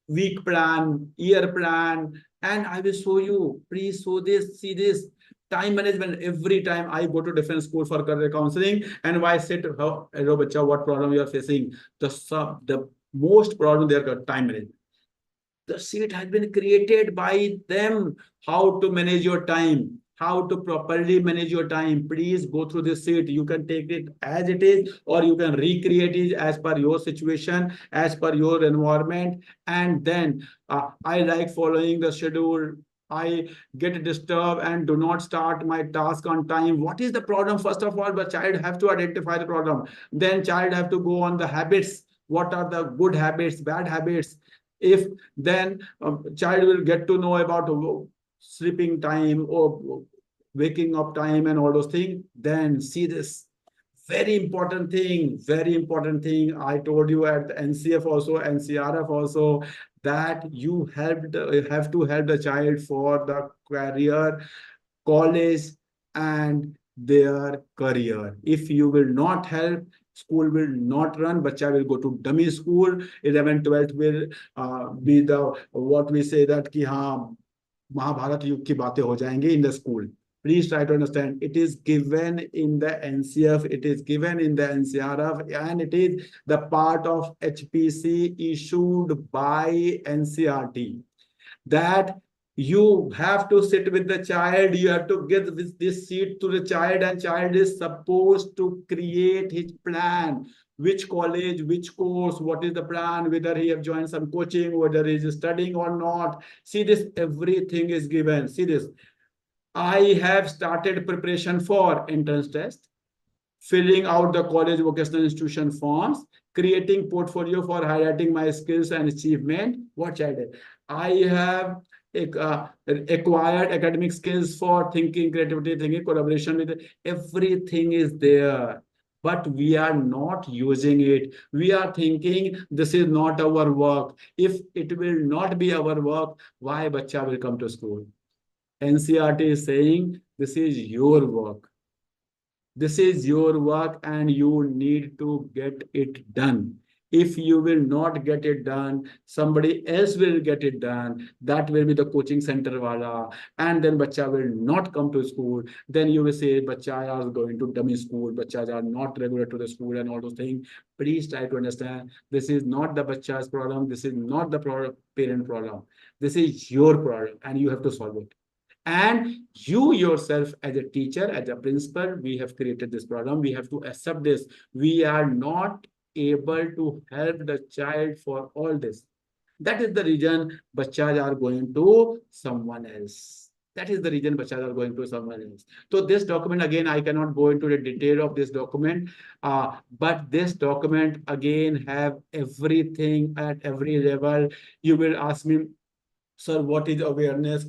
[SPEAKER 1] week plan, year plan, and I will show you. Please show this, see this. Time management. Every time I go to different school for career counseling, and I sit, hello, bacha, what problem you are facing? The most problem there is time management. The seat has been created by them. How to manage your time, how to properly manage your time. Please go through this seat. You can take it as it is, or you can recreate it as per your situation, as per your environment. And then I like following the schedule. I get disturbed and do not start my task on time. What is the problem? First of all, the child have to identify the problem. Then child have to go on the habits. What are the good habits, bad habits? If then child will get to know about sleeping time or waking up time and all those things. Then see this very important thing I told you at the NCF also, NCRF also, that you have to help the child for the career, college, and their career. If you will not help, school will not run. Bacha will go to dummy school. 11th 12th will be the what we say that ki हाँ महाभारत युग की बातें हो जाएंगी in the school. Please try to understand. It is given in the NCF, it is given in the NCRF, and it is the part of HPC issued by NCRT, that you have to sit with the child, you have to give this seat to the child, and child is supposed to create his plan. Which college, which course, what is the plan, whether he have joined some coaching, whether he is studying or not. See this, everything is given. See this. I have started preparation for entrance test, filling out the college vocational institution forms, creating portfolio for highlighting my skills and achievement. What child is? I have acquired academic skills for thinking, creativity, thinking, collaboration with everything is there. But we are not using it. We are thinking this is not our work. If it will not be our work, why bacha will come to school? NCRT is saying this is your work. This is your work and you need to get it done. If you will not get it done, somebody else will get it done. That will be the coaching center wala. And then bacha will not come to school. Then you will say bacha are going to dummy school. Bachas are not regular to the school and all those things. Please try to understand. This is not the bacha's problem. This is not the parent problem. This is your problem and you have to solve it. And you yourself as a teacher, as a principal, we have created this problem. We have to accept this. We are not able to help the child for all this. That is the reason bachas are going to someone else. That is the reason bachas are going to someone else. So this document, again, I cannot go into the detail of this document, but this document again have everything at every level. You will ask me, sir, what is awareness,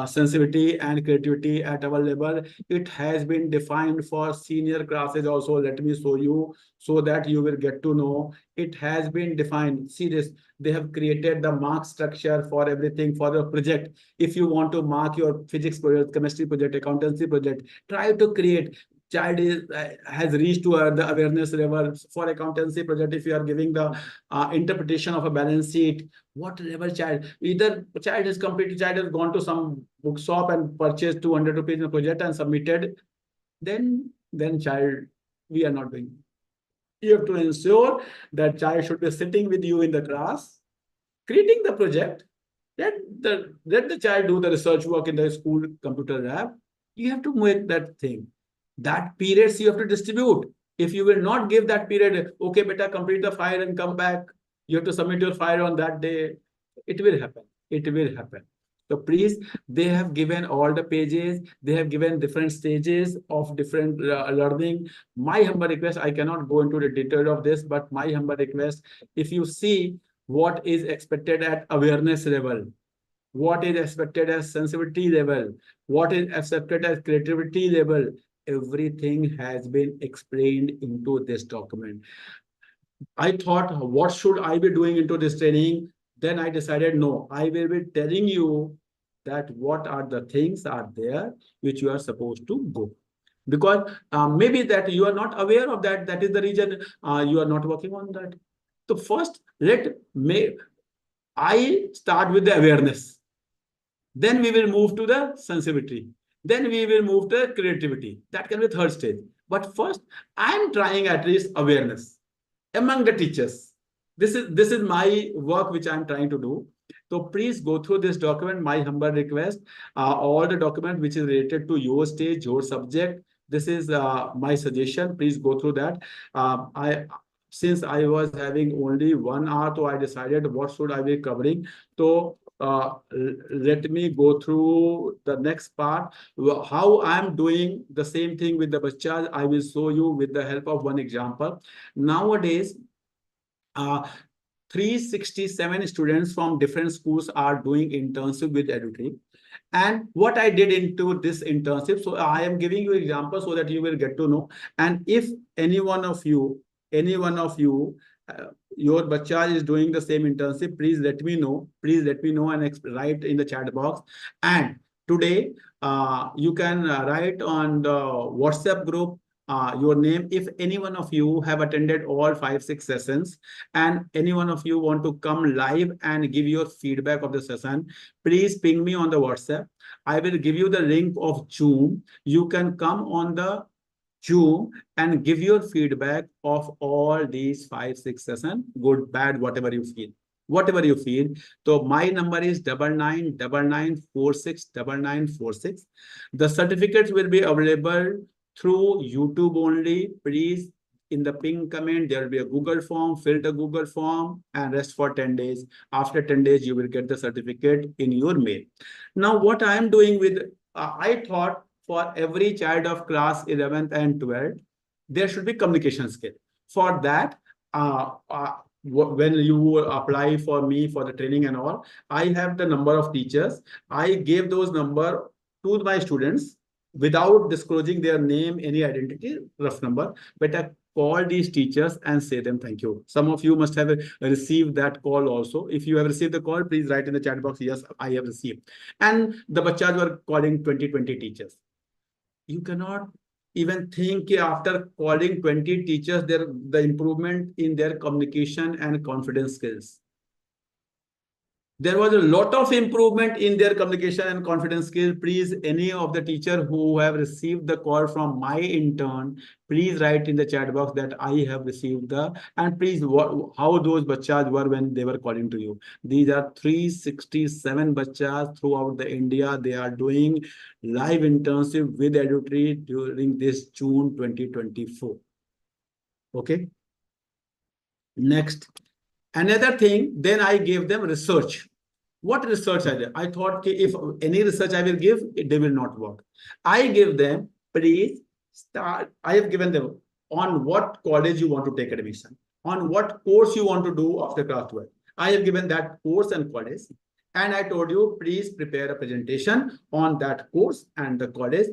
[SPEAKER 1] sensitivity and creativity at our level? It has been defined for senior classes also. Let me show you so that you will get to know. It has been defined. See this, they have created the mark structure for everything for the project. If you want to mark your physics project, chemistry project, accountancy project, try to create. Child is has reached to the awareness level for accountancy project. If you are giving the interpretation of a balance sheet, what level child? Either child is completed, child has gone to some bookshop and purchased 200 rupees in a project and submitted. Then child, we are not doing. You have to ensure that child should be sitting with you in the class, creating the project. Let the child do the research work in the school computer lab. You have to make that thing. That periods you have to distribute. If you will not give that period, okay, beta, complete the file and come back. You have to submit your file on that day. It will happen. It will happen. So please, they have given all the pages. They have given different stages of different learning. My humble request, I cannot go into the detail of this, but my humble request, if you see what is expected at awareness level, what is expected as sensitivity level, what is accepted as creativity level, everything has been explained into this document. I thought, what should I be doing into this training? Then I decided, no, I will be telling you that what are the things are there which you are supposed to go. Because maybe that you are not aware of that. That is the reason you are not working on that. So first, I start with the awareness. Then we will move to the sensitivity. Then we will move to creativity. That can be third stage. But first, I'm trying at least awareness among the teachers. This is my work which I'm trying to do. So please go through this document. My humble request, all the document which is related to your stage, your subject. This is my suggestion. Please go through that. I Since I was having only 1 hour, so I decided what should I be covering. So let me go through the next part. How I'm doing the same thing with the bachas. I will show you with the help of one example. Nowadays, uh, 367 students from different schools are doing internship with EduTree. And what I did into this internship, so I am giving you examples so that you will get to know. And if any one of you, your bacha is doing the same internship, please let me know. Please let me know and write in the chat box. And today, you can write on the WhatsApp group your name. If any one of you have attended all 5, 6 sessions, and any one of you want to come live and give your feedback of the session, please ping me on the WhatsApp. I will give you the link of Zoom. You can come on the Zoom and give your feedback of all these 5, 6 sessions, good, bad, whatever you feel. Whatever you feel. So my number is 9999469946. The certificates will be available through YouTube only. Please, in the pin comment, there will be a Google form, fill the Google form and rest for 10 days. After 10 days, you will get the certificate in your mail. Now, what I am doing with, I thought for every child of class 11th and 12th, there should be communication skill. For that, when you apply for me for the training and all, I have the number of teachers. I gave those number to my students without disclosing their name, any identity, rough number. But I call these teachers and say them thank you. Some of you must have received that call also. If you have received the call, please write in the chat box, yes, I have received. And the bachas were calling 20 teachers. You cannot even think after calling 20 teachers, the improvement in their communication and confidence skills. There was a lot of improvement in their communication and confidence skills. Please, any of the teacher who have received the call from my intern, please write in the chat box that I have received and please how those bachas were when they were calling to you. These are 367 bachas throughout the India. They are doing live internship with EduTree during this June 2024. Okay. Next. Another thing, then I gave them research. What research I did? I thought if any research I will give, they will not work. I give them, please start. I have given them on what college you want to take admission, on what course you want to do after class 12. I have given that course and college. And I told you, please prepare a presentation on that course and the college.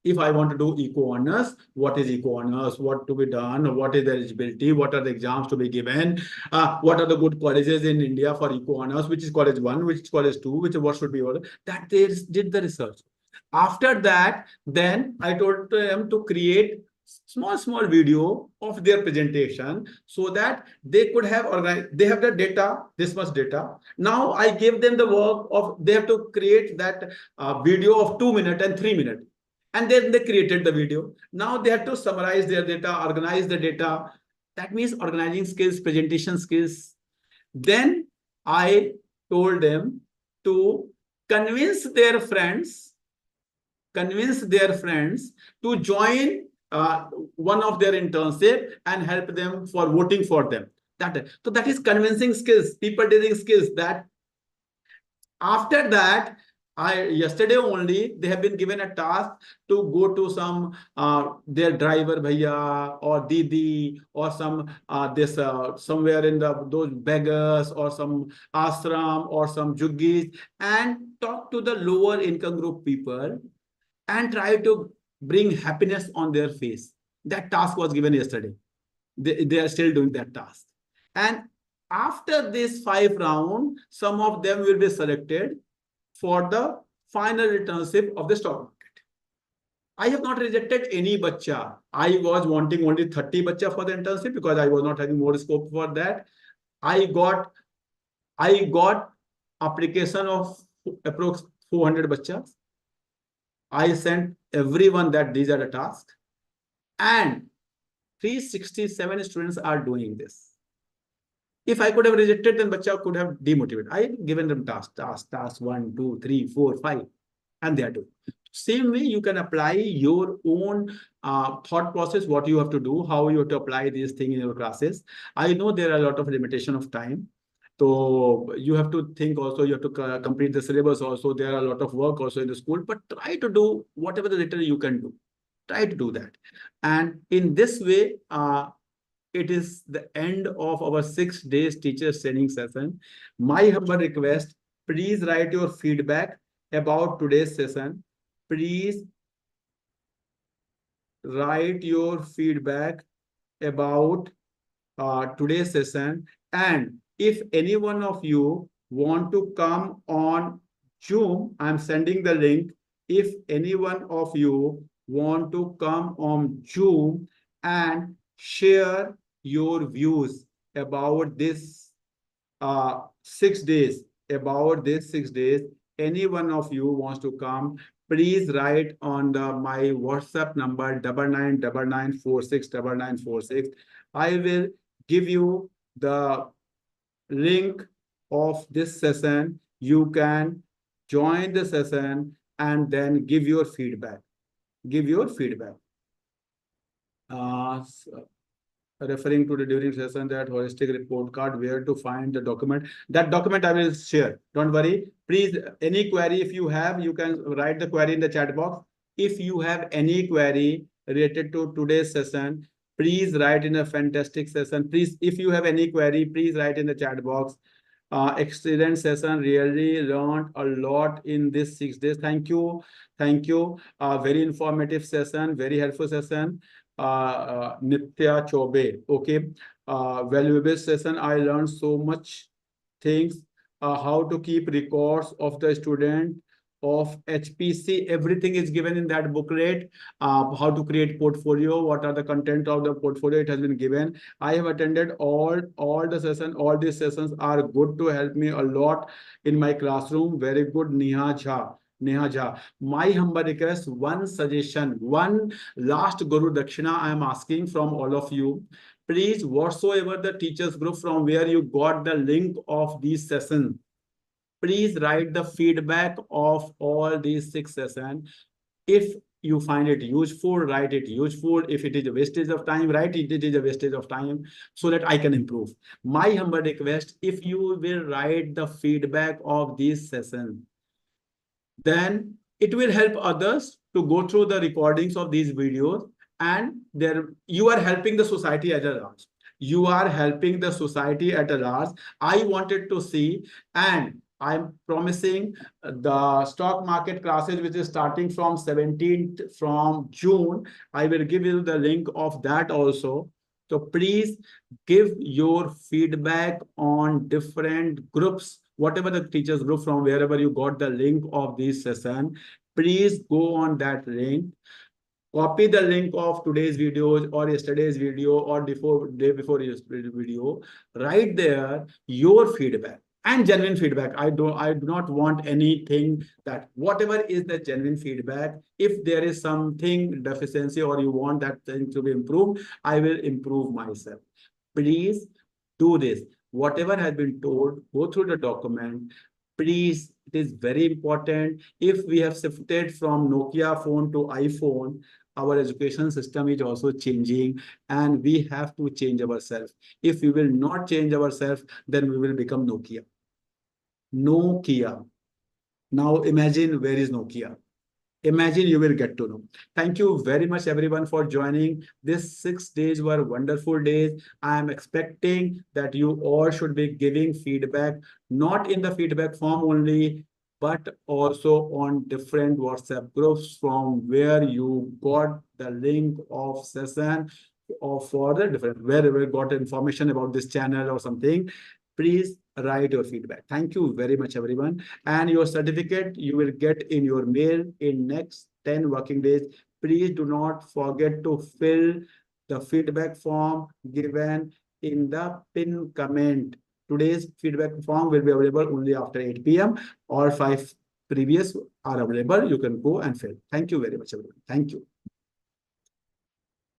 [SPEAKER 1] If I want to do eco honors, what is eco honors, what to be done, what is the eligibility, what are the exams to be given, what are the good colleges in India for eco honors, which is college 1, which is college 2, which what should be ordered. That they did the research. After that, then I told them to create small video of their presentation so that they could have organized. They have the data, this much data. Now I gave them the work of, they have to create that video of 2 minutes and 3 minutes. And then they created the video. Now they have to summarize their data, organize the data. That means organizing skills, presentation skills. Then I told them to convince their friends to join one of their internship and help them for voting for them. So that is convincing skills, people dealing skills. That after that, yesterday only they have been given a task to go to some their driver bhaiya or didi or some this somewhere in those beggars or some ashram or some juggis and talk to the lower income group people and try to bring happiness on their face. That task was given yesterday. They are still doing that task. And after this 5 round, some of them will be selected for the final internship of the stock market. I have not rejected any bacha. I was wanting only 30 bacha for the internship because I was not having more scope for that. I got application of approx 400 bachas. I sent everyone that these are the tasks, and 367 students are doing this. If I could have rejected, then bacha could have demotivated. I given them task 1, 2, 3, 4, 5, and they are doing. Same way, you can apply your own thought process, what you have to do, how you have to apply these things in your classes. I know there are a lot of limitation of time. So you have to think also, you have to complete the syllabus also. There are a lot of work also in the school, but try to do whatever the little you can do. Try to do that. And in this way, it is the end of our 6 days teacher training session. My humble request, please write your feedback about today's session. Please write your feedback about today's session. And if any one of you want to come on Zoom, I'm sending the link. If any one of you want to come on Zoom and share your views about this 6 days, about this 6 days, any one of you wants to come, please write on my WhatsApp number 9999469946. I will give you the link of this session. You can join the session and then give your feedback. Give your feedback. Referring to the during session, that holistic report card, where to find the document. That document I will share. Don't worry. Please, any query if you have, you can write the query in the chat box. If you have any query related to today's session, please write in a fantastic session. Please, if you have any query, please write in the chat box. Excellent session. Really learned a lot in this 6 days. Thank you. Thank you. Very informative session. Very helpful session. Nitya Chobe. Okay. Valuable session. I learned so much things. How to keep records of the student of HPC. Everything is given in that booklet. How to create portfolio. What are the content of the portfolio? It has been given. I have attended all the sessions. All these sessions are good to help me a lot in my classroom. Very good, Neha Jha. Neha Jha. My humble request, one suggestion, one last Guru Dakshina I am asking from all of you. Please, whatsoever the teachers group from where you got the link of these sessions, please write the feedback of all these 6 sessions. If you find it useful, write it useful. If it is a wastage of time, write it is a wastage of time, so that I can improve. My humble request, if you will write the feedback of these sessions, then it will help others to go through the recordings of these videos, and there you are helping the society at a large. You are helping the society at a large. I wanted to see, and I'm promising the stock market classes, which is starting from 17th from June. I will give you the link of that also. So please give your feedback on different groups, whatever the teachers group from wherever you got the link of this session. Please go on that link. Copy the link of today's videos or yesterday's video or day before yesterday's video. Write there your feedback and genuine feedback. I do not want anything, that whatever is the genuine feedback. If there is something deficiency or you want that thing to be improved, I will improve myself. Please do this. Whatever has been told, go through the document. Please, it is very important. If we have shifted from Nokia phone to iPhone, our education system is also changing, and we have to change ourselves. If we will not change ourselves, then we will become Nokia. Nokia. Now imagine, where is Nokia? Imagine, you will get to know. Thank you very much, everyone, for joining. These 6 days were wonderful days. I am expecting that you all should be giving feedback, not in the feedback form only, but also on different WhatsApp groups from where you got the link of session, or for the different, wherever you got information about this channel or something. Please write your feedback. Thank you very much, everyone. And your certificate you will get in your mail in next 10 working days. Please do not forget to fill the feedback form given in the pin comment. Today's feedback form will be available only after 8 p.m. or 5 previous are available. You can go and fill. Thank you very much, everyone. Thank you.